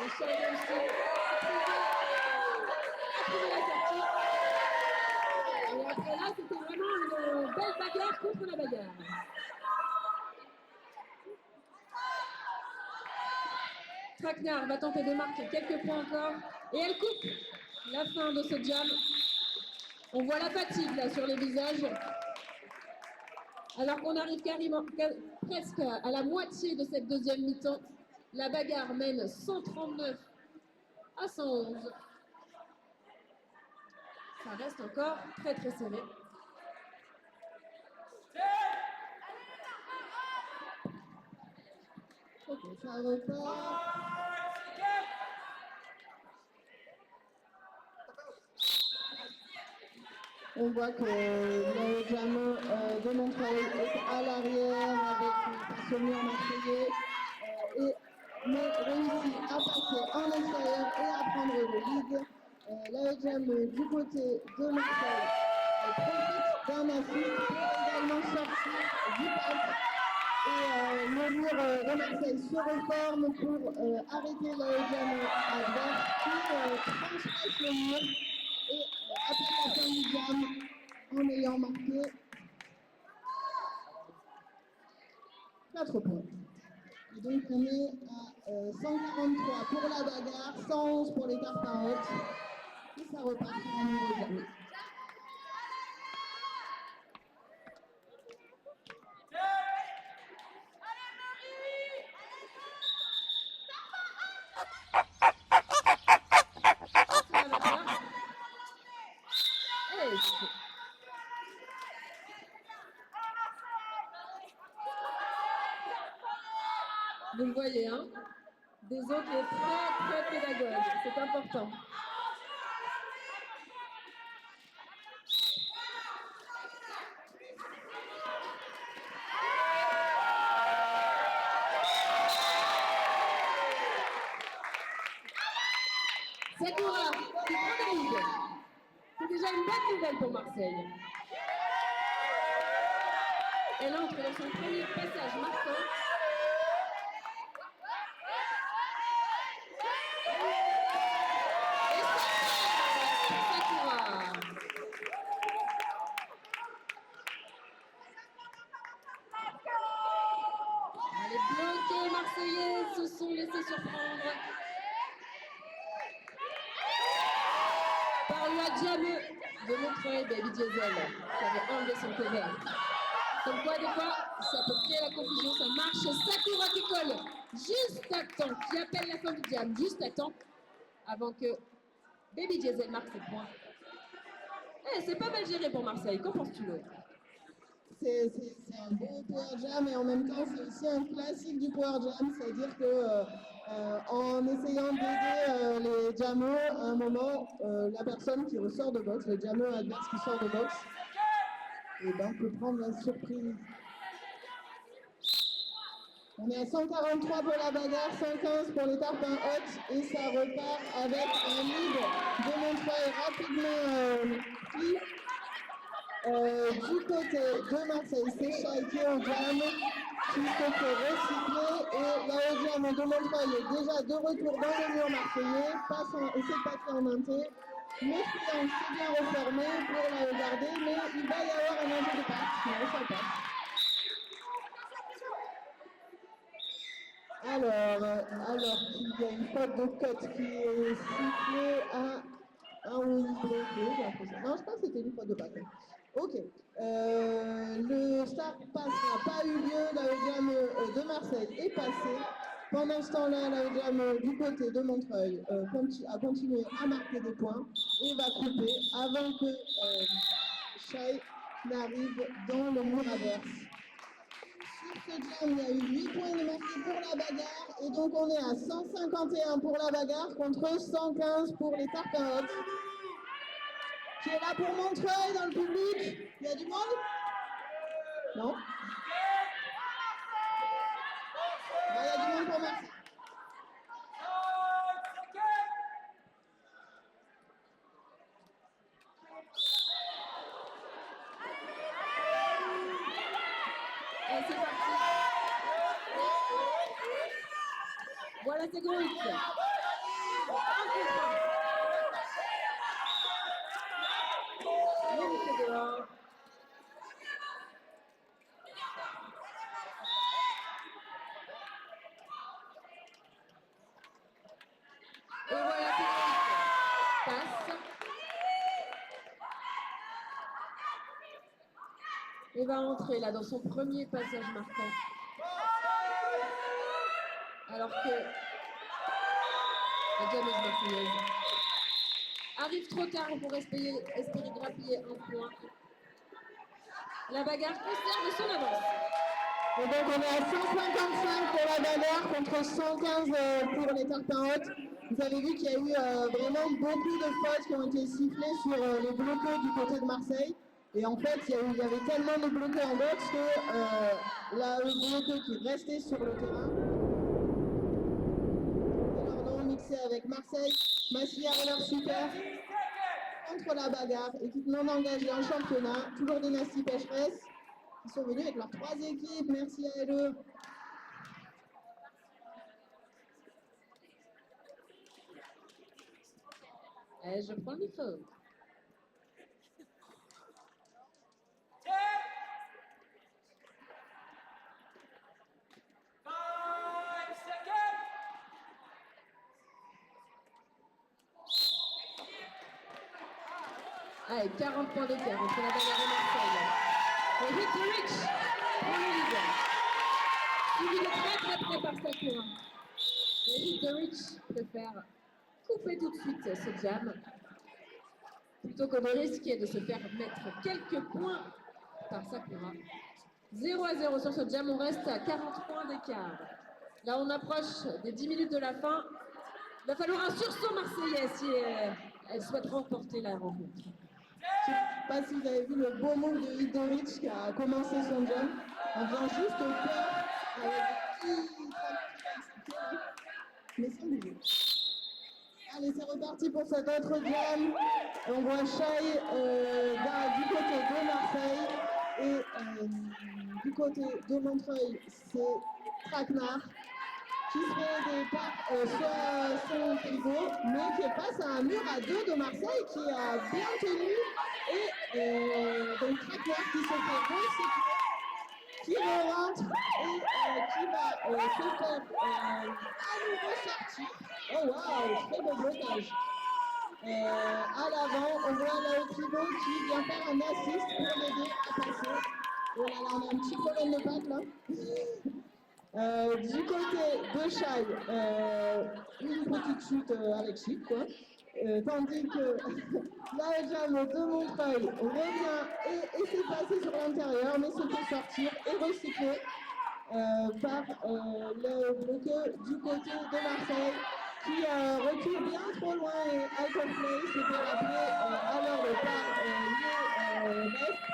Michel réussit à trouver la sortie. Et après là, c'était vraiment une belle bagarre contre la bagarre. Tracknard va tenter de marquer quelques points encore. Et elle coupe la fin de ce jam. On voit la fatigue là sur les visages. Alors qu'on arrive presque à la moitié de cette deuxième mi-temps. La bagarre mène 139 à 111. Ça reste encore très très serré. Ok, ça repart. On voit que le Jamon de Montreuil est à l'arrière avec le passe-mur marseillais mais réussit à passer en extérieur et à prendre le lead. La Jamon du côté de Marseille profite d'un assist pour également sortir du pass. Et le mur de Marseille se reforme pour arrêter la Jamon adverse qui transpasse le mur. Et après la fin du jam, en ayant marqué 4 points. Et donc on est à 143 pour la bagarre, 111 pour les cartes à haute. Et ça repart sur un nouveau jam. Vous le voyez, hein, des eaux qui est très très pédagogue, c'est important. Sakura qui prend le lead. C'est déjà une bonne nouvelle pour Marseille. Elle entre dans son premier passage marquant. Les bloqués marseillais se sont laissés surprendre par la jameux de Montreuil, Baby Diesel, qui avait enlevé son cover. Comme quoi, des fois, ça peut créer la confusion, ça marche. Sakura qui colle juste à temps, qui appelle la fin du jam, juste à temps, avant que Baby Diesel marque ses points. Eh, c'est pas mal géré pour Marseille, qu'en penses-tu, Lo? C'est un beau power jam et en même temps c'est aussi un classique du power jam, c'est-à-dire que en essayant d'aider les jammers, à un moment, la personne qui ressort de boxe, le jammer adverse qui sort de boxe, et ben, peut prendre la surprise. On est à 143 pour la bagarre, 115 pour les tarpins hautes et ça repart avec un lead de Montreuil rapidement pris. Du côté de Marseille, c'est Chai qui est au jam, qui se fait recycler et la haut jam de Montreuil est déjà de retour dans le mur marseillais, essaie de passer en inté, mais Friand s'est bien reformé pour la regarder, mais il va y avoir un enjeu de passe, sinon ça passe. Alors qu'il y a une faute de cut qui est sifflée à un bloqué, j'ai l'impression. Non, je pense que c'était une faute de passe. Ok. Le start pass n'a pas eu lieu, la jam de Marseille est passé. Pendant ce temps-là, la Jam du côté de Montreuil a continué à marquer des points et va couper avant que Shai n'arrive dans le mur adverse. Sur ce jam, il y a eu 8 points de marqués pour la bagarre et donc on est à 151 pour la bagarre contre 115 pour les Tarpins Hautes. Qui est là pour Montreuil dans le public? Il y a du monde? Non? Il y a du monde pour Marseille. Et c'est parti. Voilà, c'est Goïc. C'est dehors. Et voilà, c'est Goïc. Passe. Il va entrer là dans son premier passage marquant. Alors que la Jameuse marseillaise arrive trop tard pour espérer grappiller un point. La bagarre conserve son avance. Et donc on est à 155 pour la bagarre contre 115 pour les Tarpins Hautes. Vous avez vu qu'il y a eu vraiment beaucoup de fautes qui ont été sifflées sur les bloqueux du côté de Marseille. Et en fait, il y avait tellement de bloqueux en boxe que le bloqueux qui restait sur le terrain. Alors, on mixé avec Marseille, Massilia Roller Super contre la bagarre, équipe non engagée en championnat, toujours des Nasty Pécheresses. Ils sont venus avec leurs 3 équipes, merci à eux. Je prends le micro. Allez, 40 points d'écart entre la bagarre et Marseille. Et Hit the Rich pour le lead. Suivi de très près par Sakura. Et Hit the Rich préfère couper tout de suite ce jam plutôt que de risquer de se faire mettre quelques points par Sakura. 0-0 sur ce jam, on reste à 40 points d'écart. Là, on approche des 10 minutes de la fin. Il va falloir un sursaut marseillais si elle souhaite remporter la rencontre. Je ne sais pas si vous avez vu le beau move de Hidorich qui a commencé son jump en faisant juste peur avec mais sans bouger. Allez, c'est reparti pour cet autre jam. On voit Shai du côté de Marseille et du côté de Montreuil, c'est Traquenard qui se fait aidé par son pivot, mais qui est face à un mur à 2 de Marseille qui a bien tenu. Et donc Traquenard qui se fait recycler, qui rentre et qui va se faire à nouveau sortir. Oh waouh, très beau blocage. À l'avant, on voit là le pivot qui vient faire un assist pour l'aider à passer. Oh là là, on a un petit problème de patte là. Du côté de Shai, une petite chute avec chic, quoi. Tandis que la Jam de Montreuil revient et s'est passé sur l'intérieur, mais se fait sortir et recycler par le bloqueur du côté de Marseille qui recule bien trop loin et alcool play s'est fait rappeler alors par les refs.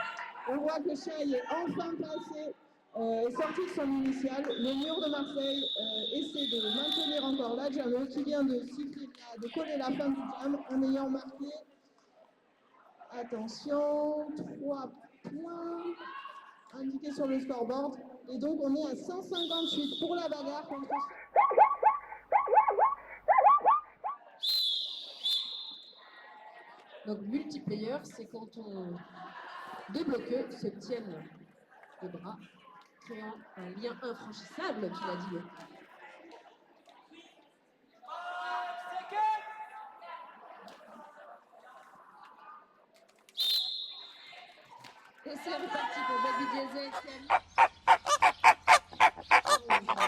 On voit que Shai est enfin passé. Est sorti de son initial. Le mur de Marseille essaie de maintenir encore la Jam qui vient de siffler, de coller la fin du jam en ayant marqué, attention, 3 points indiqués sur le scoreboard. Et donc on est à 158 pour la bagarre contre... Donc multiplayer, c'est quand deux bloqueux se tiennent les bras, créant un lien infranchissable, tu l'as dit. Et c'est reparti pour Baby Diesel qui a mis...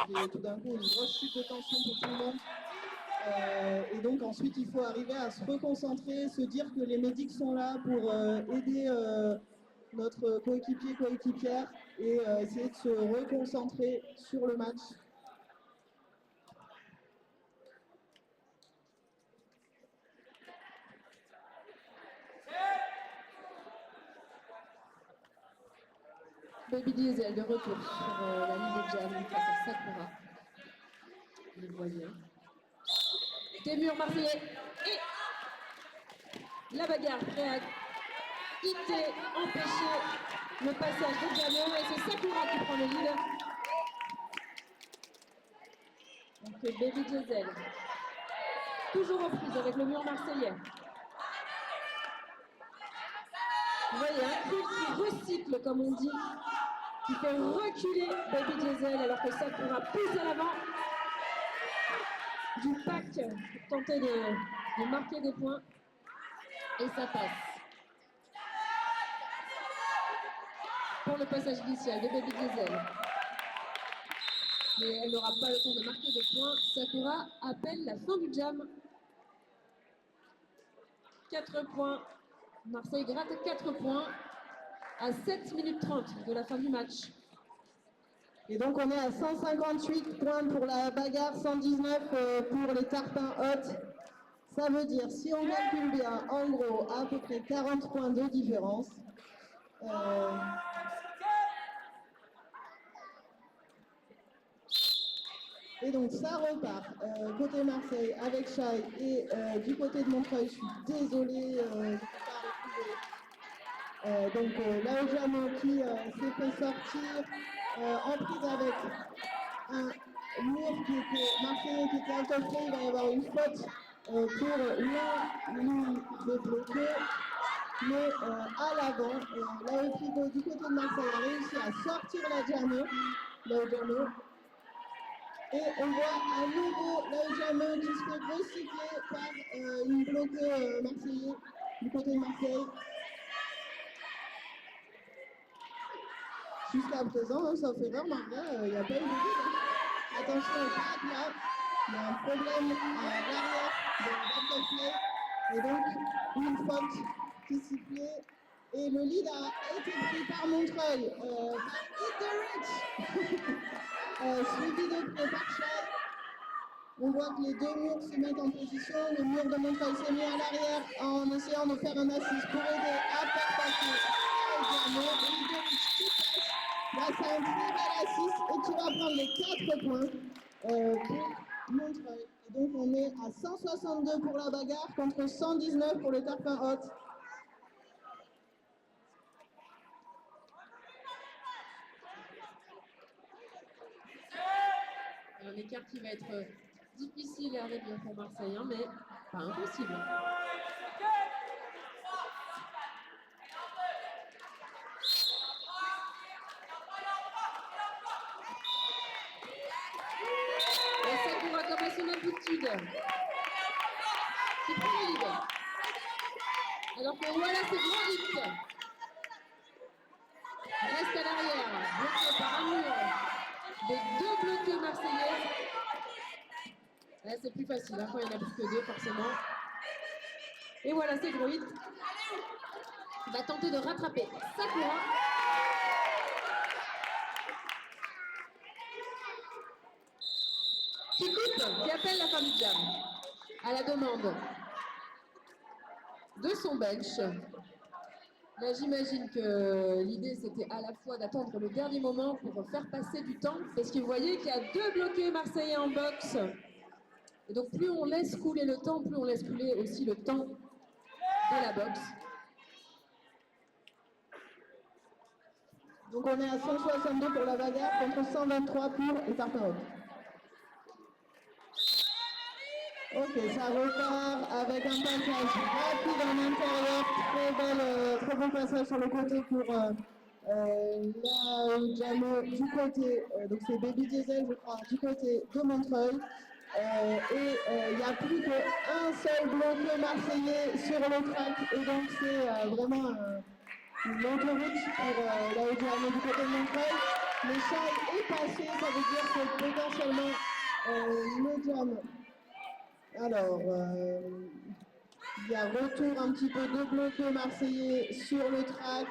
fait tout d'un coup une grosse chute de tension pour tout le monde. Et donc ensuite, il faut arriver à se reconcentrer, se dire que les médics sont là pour aider notre coéquipier, coéquipière, et essayer de se reconcentrer sur le match. Baby Diesel de retour sur la ligne de jam face à Sakura. On le voit bien. Des murs marseillais et la bagarre prêt à hitter, empêcher le passage de Jamo, et c'est Sakura qui prend le lead. Donc Baby Diesel, toujours en prise avec le mur marseillais. Vous voyez, un cul qui recycle, comme on dit, qui fait reculer Baby Diesel alors que Sakura pousse à l'avant du pack pour tenter de marquer des points. Et ça passe. Pour le passage initial de Baby Diesel. Mais elle n'aura pas le temps de marquer des points. Sakura appelle la fin du jam. 4 points. Marseille gratte 4 points à 7 minutes 30 de la fin du match. Et donc on est à 158 points pour la bagarre, 119 pour les tarpins hôtes. Ça veut dire, si on calcule bien, en gros, à peu près 40 points de différence. Et donc ça repart côté Marseille avec Chai, et du côté de Montreuil, je suis désolée, je ne peux pas retrouver. Donc Lao Jamo qui s'est fait sortir en prise avec un mur qui était marseillais, qui était out of play. Il va y avoir une faute pour l'un des bloqués. Mais à l'avant, Lao Figo du côté de Marseille a réussi à sortir la Jamo, Lao Jamo. Et on voit à nouveau Lao Jamo qui se fait recycler par une bloqueuse marseillaise du côté de Marseille. Jusqu'à présent, hein, ça fait rarement bien, il n'y a pas eu de vide. Attention au pad là, il y a un problème à l'arrière de l'Abdelplay, et donc une faute qui sifflait. Et le lead a été pris par Montreuil, par Hit the Rich, suivi de près par Chai. On voit que les deux murs se mettent en position. Le mur de Montreuil s'est mis à l'arrière en essayant de faire un assist pour aider à faire passer à Jamo. Et Hit the Rich qui passe. Là, c'est un très bel assist et qui va prendre les 4 points pour Montreuil. Et donc, on est à 162 pour la bagarre contre 119 pour les tarpins hôtes. Un écart qui va être difficile à réduire pour Marseille, hein, mais pas impossible. Et Sakura, comme à son habitude, qui prend le lead. Alors que voilà, c'est grand hit. Reste à l'arrière, bloqué par un mur de 2 bloqueux marseillais. Là, c'est plus facile, hein, quand il y en a plus que 2, forcément. Et voilà, c'est gros hit. Il va tenter de rattraper Sakura. Qui coupe, qui appelle la fin du jam. À la demande de son bench. Là, j'imagine que l'idée, c'était à la fois d'attendre le dernier moment pour faire passer du temps, parce que vous voyez qu'il y a 2 bloqués marseillais en boxe. Et donc, plus on laisse couler le temps, plus on laisse couler aussi le temps de la boxe. Donc, on est à 162 pour la bagarre contre 123 pour les tarpins hôtes. Ok, ça repart avec un passage rapide en intérieur, très bon passage sur le côté pour la Jamo du côté, donc c'est Baby Diesel je crois, du côté de Montreuil. Et il n'y a plus qu'un seul bloqué marseillais sur le track, et donc c'est vraiment une autoroute pour la Jamo du côté de Montreuil. Le Shai est passé, ça veut dire que potentiellement le jam. Alors, il y a retour un petit peu de bloqué marseillais sur le track.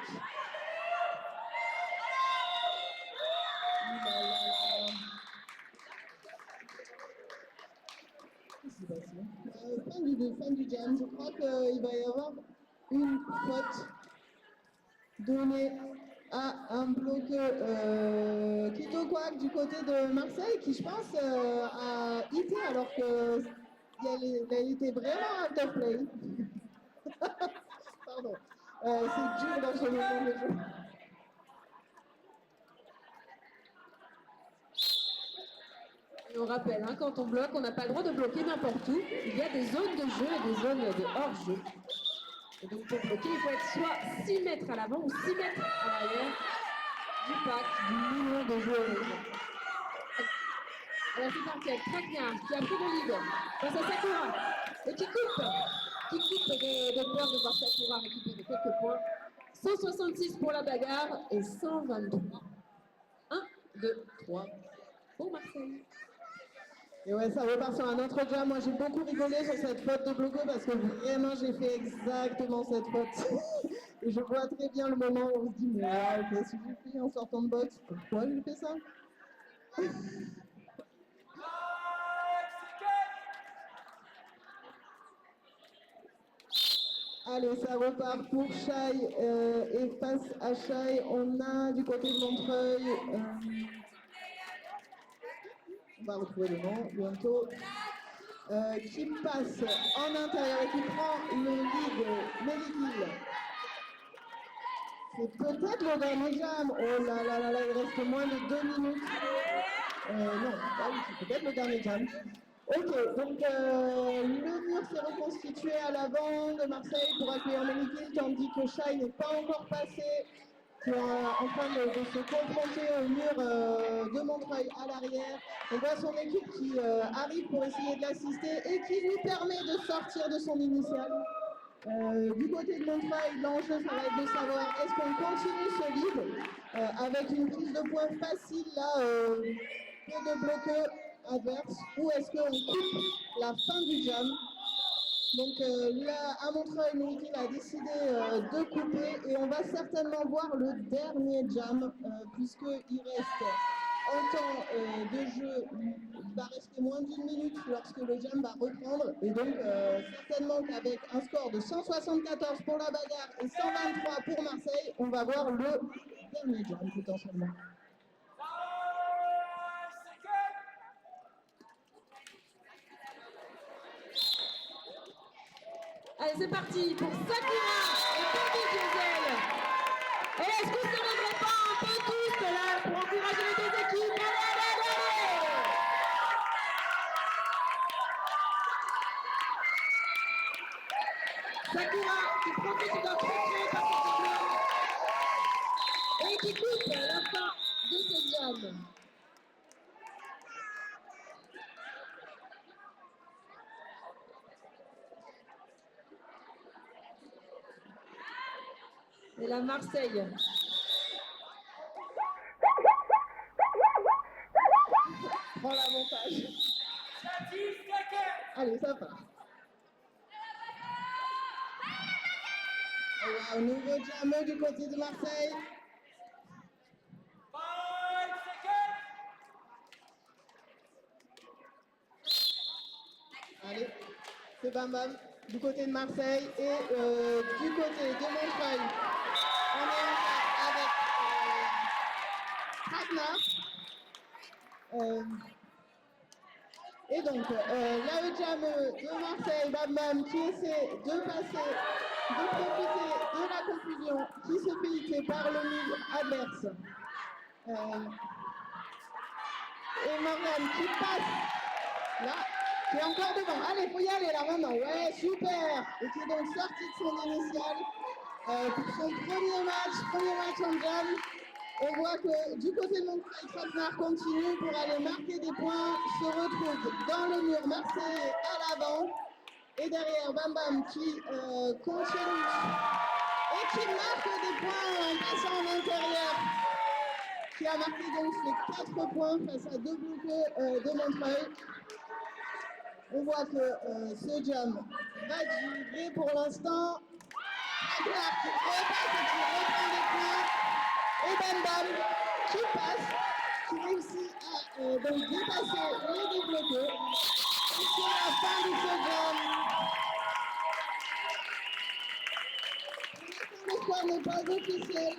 Fin du jam, je crois qu'il va y avoir une faute donnée à un bloc Quito Quack du côté de Marseille qui, je pense, a hité alors qu'elle était vraiment out of play. Pardon. C'est dur dans ce moment de jeu. Et on rappelle, hein, quand on bloque, on n'a pas le droit de bloquer n'importe où. Il y a des zones de jeu et des zones de hors-jeu. Et donc pour bloquer, il faut être soit 6 mètres à l'avant ou 6 mètres à l'arrière du pack, du million de joueurs. Alors c'est parti avec Traquenard qui a pris le lead face à Sakura et qui coupe de peur de voir Sakura récupérer quelques points. 166 pour la bagarre et 123. 1, 2, 3 pour Marseille. Et ouais, ça repart sur un autre jam. Moi, j'ai beaucoup rigolé sur cette faute de bloco parce que vraiment, j'ai fait exactement cette faute. Et je vois très bien le moment où on se dit, mais qu'est-ce que j'ai fait en sortant de boxe? Pourquoi j'ai fait ça? Allez, ça repart pour Shai. Et face à Shai, on a du côté de Montreuil. On va retrouver le nom bientôt. Qui passe en intérieur et qui prend le lead, Melikil. C'est peut-être le dernier jam. Oh là là là là, il reste moins de 2 minutes. Non, c'est peut-être le dernier jam. Ok, donc le mur s'est reconstitué à l'avant de Marseille pour accueillir Melikil, tandis que Shai n'est pas encore passé, qui est en train de se confronter au mur de Montreuil à l'arrière. On voit son équipe qui arrive pour essayer de l'assister et qui lui permet de sortir de son initiale. Du côté de Montreuil, l'enjeu, ça va être de savoir est-ce qu'on continue ce lead avec une prise de points facile là, peu de bloqueux adverses, ou est-ce qu'on coupe la fin du jam. Donc là, à Montreuil, Melikil a décidé de couper et on va certainement voir le dernier jam puisqu'il reste en temps de jeu, il va rester moins d'1 minute lorsque le jam va reprendre. Et donc certainement qu'avec un score de 174 pour la bagarre et 123 pour Marseille, on va voir le dernier jam potentiellement. Allez, c'est parti pour Sakura et Baby Diesel. Et est-ce que ça ne viendrait pas un peu tous là pour encourager les deux équipes? Allez! Sakura qui profite d'un très par cette et qui coupe la fin de ce jam. Et la Marseille. Prends l'avantage. Allez, ça part. Un nouveau jam du côté de Marseille. Allez, c'est Bam Bam du côté de Marseille et du côté de Montreuil. On est avec Traquenard. Et donc, là, le jam de Marseille, Bam Bam, qui essaie de passer, de profiter de la confusion qui se fait hiter par le mur adverse. Et Morgan qui passe là, qui est encore devant. Allez, faut y aller là maintenant. Ouais, super. Et qui est donc sorti de son initiale pour son premier match en jam. On voit que du côté de Montreuil, Traquenard continue pour aller marquer des points, se retrouve dans le mur marseillais à l'avant. Et derrière, Bam Bam qui continue et qui marque des points en passant en intérieur. qui a marqué donc ses 4 points face à 2 bloqués de Montreuil. On voit que ce jam va durer pour l'instant. Clark qui repasse et qui reprend des points. Et Bam Bam qui passe, qui réussit à donc dépasser et débloquer. Et c'est la fin de ce jam. Pour l'instant, le score n'est pas officiel.